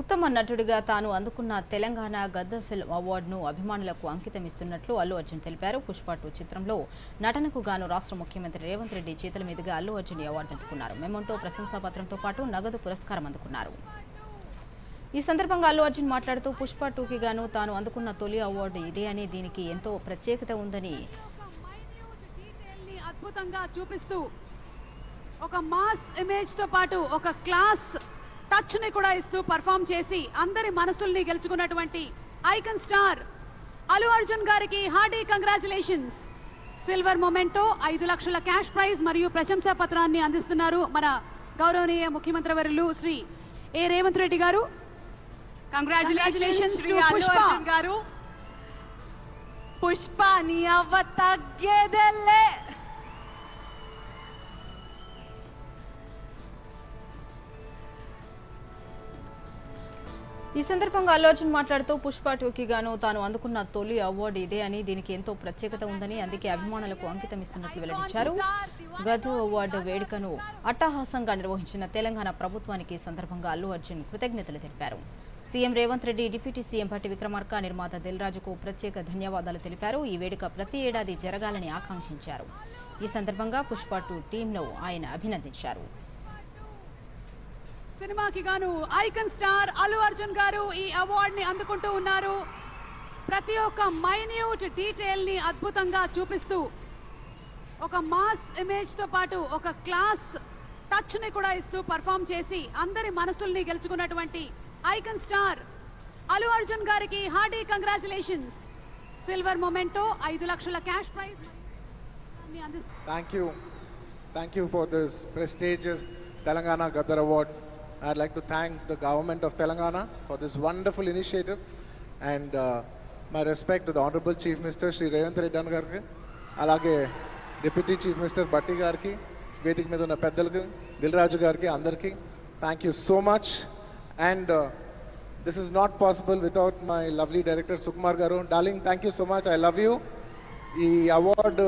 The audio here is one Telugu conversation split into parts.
ఉత్తమ నటుడిగా తాను అందుకున్న తెలంగాణ గద్దర్ ఫిల్మ్ అవార్డును అభిమానులకు అంకితమిస్తున్నట్లు అల్లు అర్జున్ తెలిపారు. పుష్ప 2 చిత్రంలో నటనకు గాను రాష్ట్ర ముఖ్యమంత్రి రేవంత్ రెడ్డి చేతుల మీదుగా అల్లు అర్జున్ ఈ అవార్డు అందుకున్నారు. మెమోంటో ప్రశంసాపత్రంతో పాటు నగదు పురస్కారం అందుకున్నారు. ఈ సందర్భంగా అల్లు అర్జున్ మాట్లాడుతూ పుష్ప 2కి గాను తాను అందుకున్న తొలి అవార్డు ఇదే అని దీనికి ఎంతో ప్రత్యేకత ఉందని అద్భుతంగా చూపిస్తూ ఒక మాస్ ఇమేజ్ తో పాటు ఒక క్లాస్ టచ్ ని కూడా ఇస్తూ పర్ఫామ్ చేసి అందరి మనసుల్ని గెలుచుకున్నటువంటి ఐకన్ స్టార్ అల్లు అర్జున్ గారికి హార్డీ కంగ్రాచులేషన్స్. సిల్వర్ మొమెంటో 5 లక్షల క్యాష్ ప్రైజ్ మరియు ప్రశంసా పత్రాన్ని అందిస్తున్నారు మన గౌరవనీయ ముఖ్యమంత్రి వర్యులు శ్రీ ఏ రేవంత్ రెడ్డి గారు. కంగ్రాచులేషన్స్ టు అల్లు అర్జున్ గారు. పుష్ప నీ అవ్వ తగ్గేదెల్లే. ఈ సందర్భంగా అల్లు అర్జున్ మాట్లాడుతూ పుష్ప 2కి గాను తాను అందుకున్న తొలి అవార్డు ఇదే అని దీనికి ఎంతో ప్రత్యేకత ఉందని అందుకే అభిమానులకు అంకితం ఇస్తున్నట్లు వెల్లడించారు. గదు అవార్డు వేడుకను అట్టహాసంగా నిర్వహించిన తెలంగాణ ప్రభుత్వానికి సందర్భంగా అల్లు అర్జున్ కృతజ్ఞతలు తెలిపారు. CM Revanth Reddy, deputy CM Bhatti Vikramarka, నిర్మాత దిల్ రాజుకు ప్రత్యేక ధన్యవాదాలు తెలిపారు. ఈ వేడుక ప్రతి ఏడాది జరగాలని ఆకాంక్షించారు. ఈ సందర్భంగా పుష్ప 2 టీంను ఆయన అభినందించారు. సినిమాకి గాను ఐకన్ స్టార్ అల్లు అర్జున్ గారు ఈ అవార్డ్ ని అందుకుంటూ ఉన్నారు. ప్రతి ఒక్క మైన్యూట్ డీటెయిల్ ని అద్భుతంగా చూపిస్తూ ఒక మాస్ ఇమేజ్ తో పాటు ఒక క్లాస్ టచ్ ని కూడా ఇస్తూ పర్ఫామ్ చేసి అందరి మనసుల్ని గెలుచుకున్నటువంటి ఐకన్ స్టార్ అల్లు అర్జున్ గారికి హార్డీ కంగ్రాచులేషన్స్. సిల్వర్ మొమెంటో 5 లక్షల cash prize. Thank you for this prestigious Telangana Gaddar Award. I'd like to thank the government of Telangana for this wonderful initiative, and my respect to the Honorable Chief Minister Shri Revanth Reddy Garki, alage Deputy Chief Minister Batti Garki, Vedik మీద ఉన్న పెద్దలకు, దిల్ రాజు గారికి, అందరికీ thank you so much. And this is not possible without my lovely director Sukumar garu. Darling, thank you so much. I love you. The award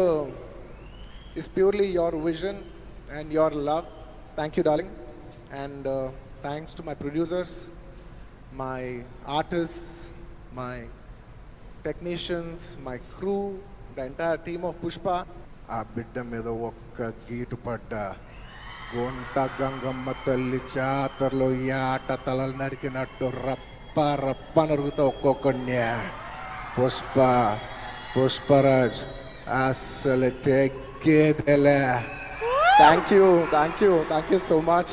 is purely your vision and your love. Thank you, darling. And thanks to my producers, my artists, my technicians, my crew, the entire team of Pushpa. ఆ బిడ్డ మీద ఒక్క గీటు పడ్డ గుంట గంగమ్మ తల్లి జాతరలో ఈ ఆట తలలు నరికినట్టు రప్ప రప్ప నరుగుతా ఒక్కొక్కడిని. పుష్పరాజ్ అస్సలు తెగ్గేదెలే. Thank you so much.